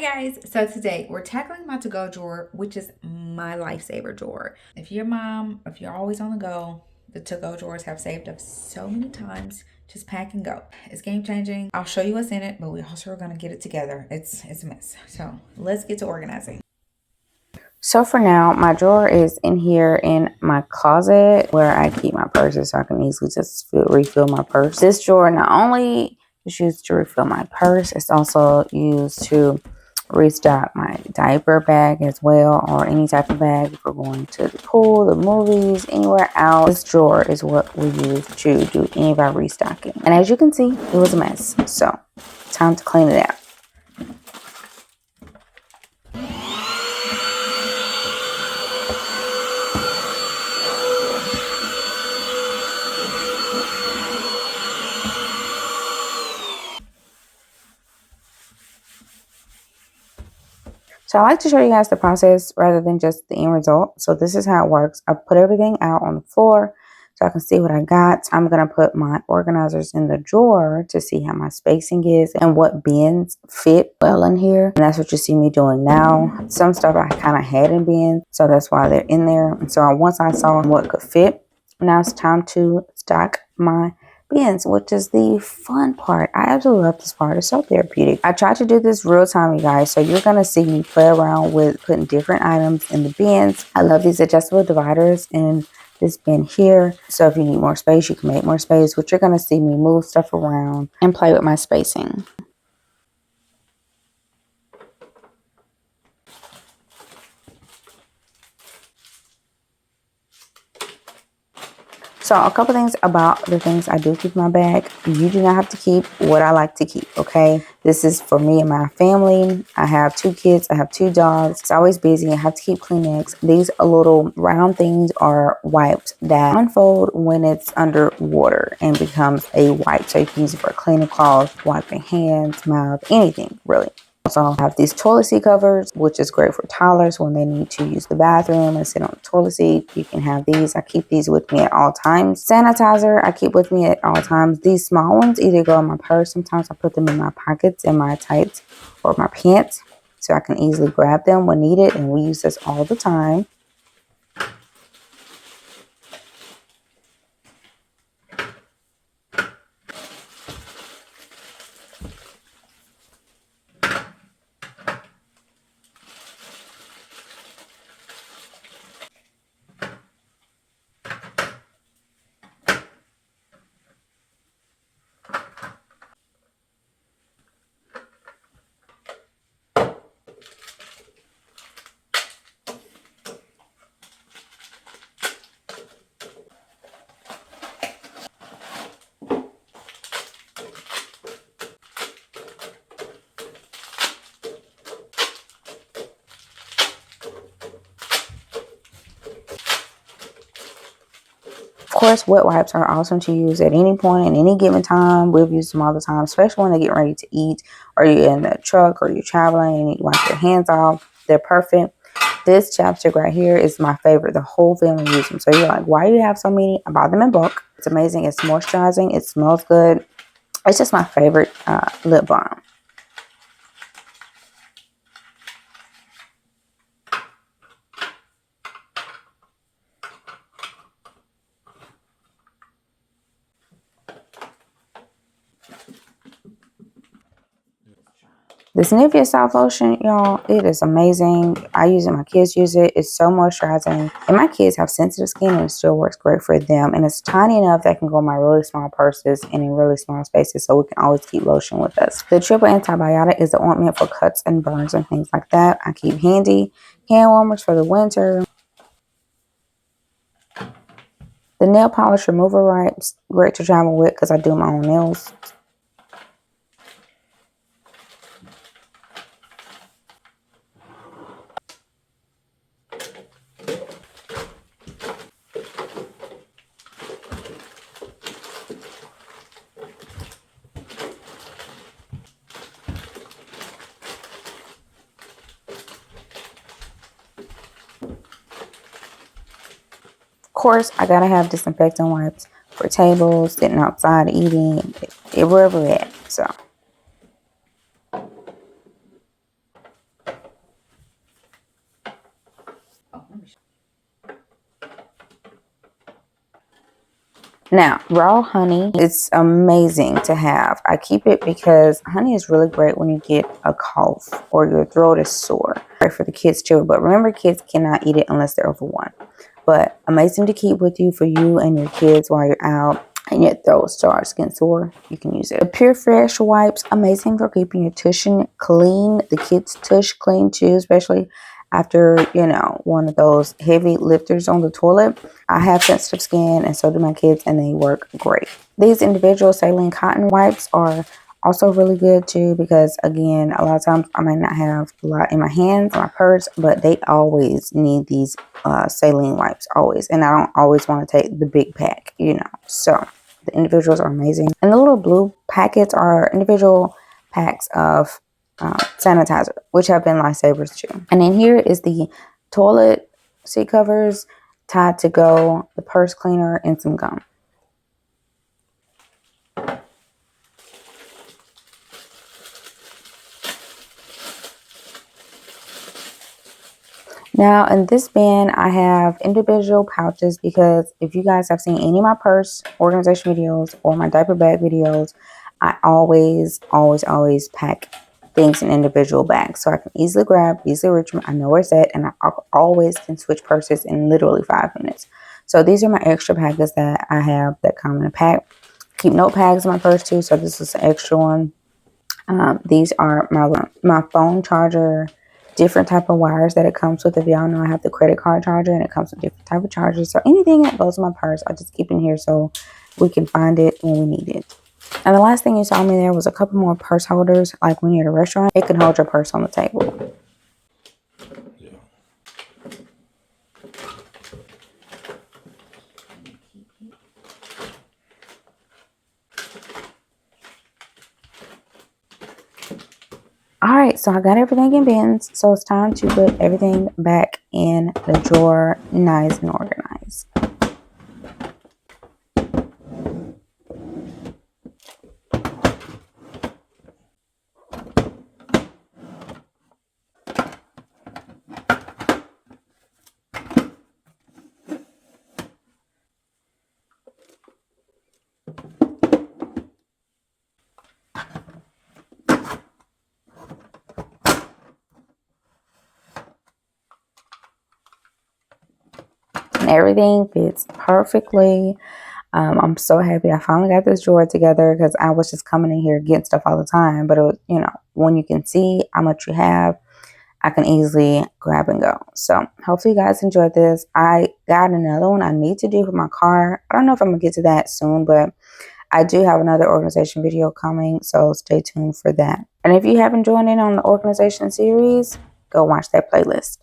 guys, so today we're tackling my to-go drawer, which is my lifesaver drawer. If you're a mom, if you're always on the go, the to-go drawers have saved us so many times. Just pack and go. It's game changing. I'll show you what's in it, but we also are gonna get it together. It's a mess. So let's get to organizing. So for now, my drawer is in here in my closet where I keep my purses, so I can easily just refill my purse. This drawer not only is used to refill my purse, it's also used to restock my diaper bag as well, or any type of bag if we're going to the pool, the movies, anywhere else. This drawer is what we use to do any of our restocking. And as you can see, it was a mess. So time to clean it out. So I like to show you guys the process rather than just the end result. So this is how it works. I put everything out on the floor so I can see what I got. I'm going to put my organizers in the drawer to see how my spacing is and what bins fit well in here. And that's what you see me doing now. Some stuff I kind of had in bins, so that's why they're in there. And so once I saw what could fit, now it's time to stock my bins, which is the fun part. I absolutely love this part. It's so therapeutic. I tried to do this real time, you guys, so you're gonna see me play around with putting different items in the bins. I love these adjustable dividers in this bin here, so if you need more space, you can make more space, but you're gonna see me move stuff around and play with my spacing. So a couple things about the things I do keep in my bag. You do not have to keep what I like to keep, okay? This is for me and my family. I have 2 kids. I have 2 dogs. It's always busy. I have to keep Kleenex. These little round things are wipes that unfold when it's under water and becomes a wipe. So you can use it for cleaning cloths, wiping hands, mouth, anything really. Also, I have these toilet seat covers, which is great for toddlers when they need to use the bathroom and sit on the toilet seat. You can have these. I keep these with me at all times. Sanitizer, I keep with me at all times. These small ones either go in my purse. Sometimes I put them in my pockets, in my tights, or my pants, so I can easily grab them when needed. And we use this all the time. Of course, wet wipes are awesome to use at any point, at any given time. We've used them all the time, especially when they get ready to eat, or you're in the truck, or you're traveling and you wipe your hands off. They're perfect. This chapstick right here is my favorite. The whole family uses them. So you're like, why do you have so many? I bought them in bulk. It's amazing. It's moisturizing. It smells good. It's just my favorite lip balm. This Nivea soft lotion, y'all, it is amazing. I use it. My kids use it. It's so moisturizing. And my kids have sensitive skin and it still works great for them. And it's tiny enough that can go in my really small purses and in really small spaces, so we can always keep lotion with us. The triple antibiotic is the ointment for cuts and burns and things like that. I keep handy. Hand warmers for the winter. The nail polish remover wipes, great to travel with because I do my own nails. Of course, I gotta have disinfectant wipes for tables, sitting outside eating, wherever we're at. So Now, raw honey, it's amazing to have. I keep it because honey is really great when you get a cough or your throat is sore. Great for the kids too, but remember, kids cannot eat it unless they're over 1. But amazing to keep with you for you and your kids while you're out and your throat starts getting sore, you can use it. The Pure Fresh wipes, amazing for keeping your tush clean, the kids' tush clean too, especially after, you know, one of those heavy lifters on the toilet. I have sensitive skin and so do my kids, and they work great. These individual saline cotton wipes are also really good too, because again, a lot of times I might not have a lot in my hands, my purse, but they always need these saline wipes, always. And I don't always want to take the big pack, you know. So the individuals are amazing. And the little blue packets are individual packs of sanitizer, which have been lifesavers too. And then here is the toilet seat covers, Tide to go, the purse cleaner, and some gum. Now in this bin, I have individual pouches because if you guys have seen any of my purse organization videos or my diaper bag videos, I always pack things in individual bags so I can easily grab, easily reach them. I know where it's at, and I always can switch purses in literally 5 minutes. So these are my extra packets that I have that come in a pack. Keep notepads in my purse too, so this is an extra one. These are my phone charger, different type of wires that it comes with. If y'all know, I have the credit card charger and it comes with different type of chargers. So anything that goes in my purse, I just keep in here so we can find it when we need it. And the last thing you saw me there was a couple more purse holders. Like when you're at a restaurant, it can hold your purse on the table. Alright, so I got everything in bins. So it's time to put everything back in the drawer, nice and organized. And everything fits perfectly. I'm so happy I finally got this drawer together because I was just coming in here getting stuff all the time. But it was, you know, when you can see how much you have, I can easily grab and go. So hopefully you guys enjoyed this. I got another one I need to do for my car. I don't know if I'm gonna get to that soon, but I do have another organization video coming, so stay tuned for that. And if you haven't joined in on the organization series, go watch that playlist.